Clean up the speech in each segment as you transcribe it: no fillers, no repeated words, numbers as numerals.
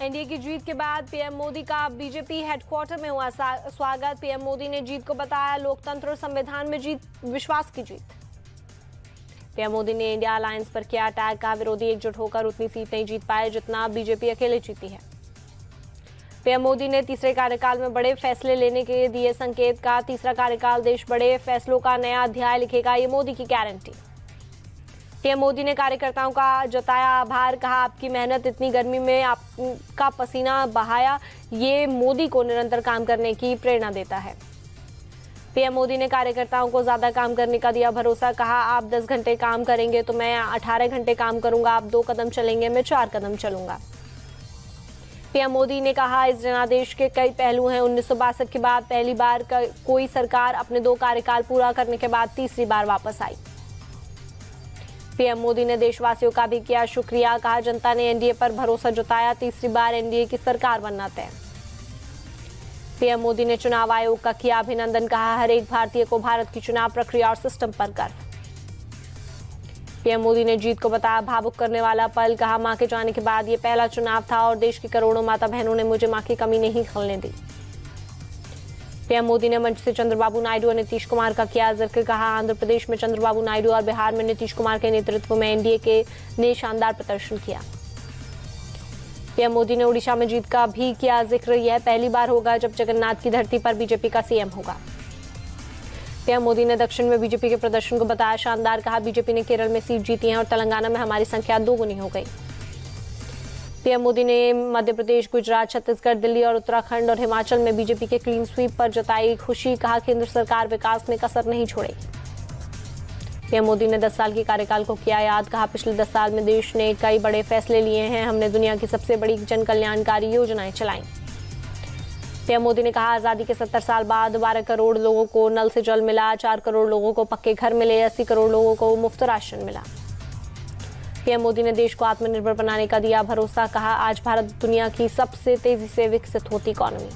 NDA की जीत के बाद पीएम मोदी का बीजेपी हेडक्वार्टर में हुआ स्वागत। पीएम मोदी ने जीत को बताया लोकतंत्र और संविधान में विश्वास की जीत। पीएम मोदी ने इंडिया अलायंस पर किया अटैक, कहा विरोधी एकजुट होकर उतनी सीट नहीं जीत पाए जितना बीजेपी अकेले जीती है। पीएम मोदी ने तीसरे कार्यकाल में बड़े फैसले लेने के दिए संकेत, कहा तीसरा कार्यकाल देश बड़े फैसलों का नया अध्याय लिखेगा, ये मोदी की गारंटी। पीएम मोदी ने कार्यकर्ताओं का जताया आभार, कहा आपकी मेहनत, इतनी गर्मी में आपका पसीना बहाया, ये मोदी को निरंतर काम करने की प्रेरणा देता है। पीएम मोदी ने कार्यकर्ताओं को ज्यादा काम करने का दिया भरोसा, कहा आप 10 घंटे काम करेंगे तो मैं 18 घंटे काम करूंगा, आप 2 कदम चलेंगे मैं 4 कदम चलूंगा। पीएम मोदी ने कहा इस जनादेश के कई पहलू हैं। 1962 के बाद पहली बार कोई सरकार अपने 2 कार्यकाल पूरा करने के बाद तीसरी बार वापस आई। पीएम मोदी ने देशवासियों का भी किया शुक्रिया, कहा जनता ने एनडीए पर भरोसा जताया, तीसरी बार एनडीए की सरकार बनना तय। पीएम मोदी ने चुनाव आयोग का किया अभिनंदन, कहा हर एक भारतीय को भारत की चुनाव प्रक्रिया और सिस्टम पर गर्व। पीएम मोदी ने जीत को बताया भावुक करने वाला पल, कहा मां के जाने के बाद ये पहला चुनाव था और देश की करोड़ों माता बहनों ने मुझे मां की कमी नहीं खलने दी। पीएम मोदी ने मंच से चंद्रबाबू नायडू और नीतीश कुमार का किया जिक्र, कहा आंध्र प्रदेश में चंद्रबाबू नायडू और बिहार में नीतीश कुमार के नेतृत्व में एनडीए ने शानदार प्रदर्शन किया। पीएम मोदी ने उड़ीसा में जीत का भी किया जिक्र, यह पहली बार होगा जब जगन्नाथ की धरती पर बीजेपी का सीएम होगा। पीएम मोदी ने दक्षिण में बीजेपी के प्रदर्शन को बताया शानदार, कहा बीजेपी ने केरल में सीट जीती है और तेलंगाना में हमारी संख्या 2 गुनी हो गई। पीएम मोदी ने मध्य प्रदेश, गुजरात, छत्तीसगढ़, दिल्ली और उत्तराखंड और हिमाचल में बीजेपी के क्लीन स्वीप पर जताई खुशी, कहा केंद्र सरकार विकास में कसर नहीं छोड़ेगी। पीएम मोदी ने 10 साल के कार्यकाल को किया याद, कहा पिछले 10 साल में देश ने कई बड़े फैसले लिए हैं, हमने दुनिया की सबसे बड़ी जन कल्याणकारी योजनाएं चलाई। पीएम मोदी ने कहा आजादी के 70 साल बाद 12 करोड़ लोगों को नल से जल मिला, 4 करोड़ लोगों को पक्के घर मिले, 80 करोड़ लोगों को मुफ्त राशन मिला। पीएम मोदी ने देश को आत्मनिर्भर बनाने का दिया भरोसा, कहा आज भारत दुनिया की सबसे तेजी से विकसित होती इकॉनमी।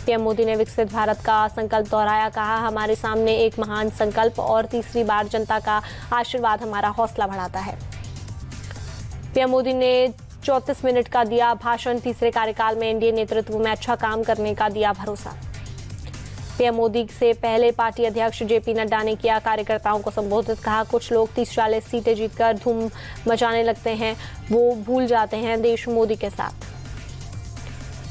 पीएम मोदी ने विकसित भारत का संकल्प दोहराया, कहा हमारे सामने एक महान संकल्प और तीसरी बार जनता का आशीर्वाद हमारा हौसला बढ़ाता है। पीएम मोदी ने 34 मिनट का दिया भाषण, तीसरे कार्यकाल में एनडीए नेतृत्व में अच्छा काम करने का दिया भरोसा। पीएम मोदी से पहले पार्टी अध्यक्ष जेपी नड्डा ने किया कार्यकर्ताओं को संबोधित, कहा कुछ लोग 30-40 सीटें जीतकर धूम मचाने लगते हैं, वो भूल जाते हैं देश मोदी के साथ।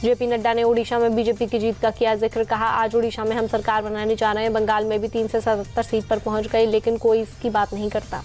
जेपी नड्डा ने उड़ीसा में बीजेपी की जीत का किया जिक्र, कहा आज उड़ीसा में हम सरकार बनाने जा रहे हैं, बंगाल में भी 3 से 77 सीट पर पहुंच गए लेकिन कोई इसकी बात नहीं करता।